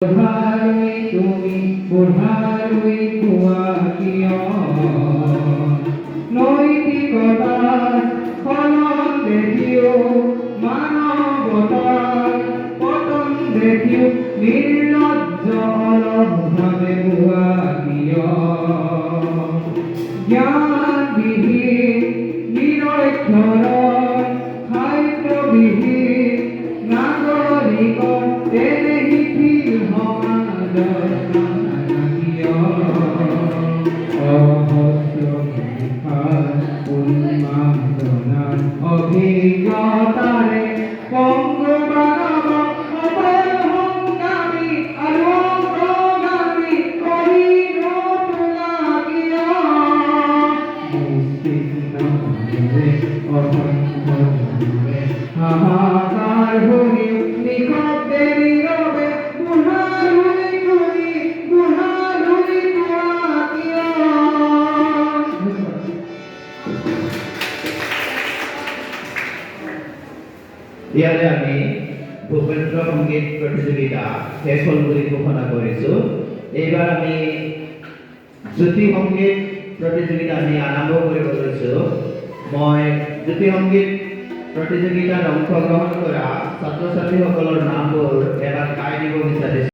বুঢ়ালৈ তুমি বুঢ়ালৈ কোৱা কিয় নৈতিকতাৰ ফলন দেখিও মানৱতাৰ পতন দেখিও নিৰ্লজ্জ অলপভাৱে কোৱা কিয় জ্ঞানবিহীন নিৰক্ষৰ সাহিত্যবিহীন নাগৰিকৰ তেনে শিথিল সমাজৰ কিয় অহস্ৰ ভাষাৰ উন্মাদনাৰ অভিজ্ঞতাৰে বংগমানৱক সবল সংগ্ৰামী আৰু অগ্ৰগামী কৰি নতুলা কিয় মুষ্টিমেয় অসংখ্য হাহাকাৰ শুনি নিশব্দে নীৰৱে বুঢ়ালৈ তুমি বুঢ়ালৈ কোৱা কিয়। ইয়াৰে আমি ভূপেন্দ্ৰ সংগীত প্ৰতিযোগিতা শেষ হ'ল বুলি ঘোষণা কৰিছোঁ। এইবাৰ আমি জ্যোতি সংগীত প্ৰতিযোগিতা আমি আৰম্ভ কৰিব লৈছোঁ। মই জ্যোতি সংগীত প্ৰতিযোগিতাত অংশগ্ৰহণ কৰা ছাত্ৰ ছাত্ৰীসকলৰ নামবোৰ এবাৰ গাই দিব বিচাৰিছোঁ।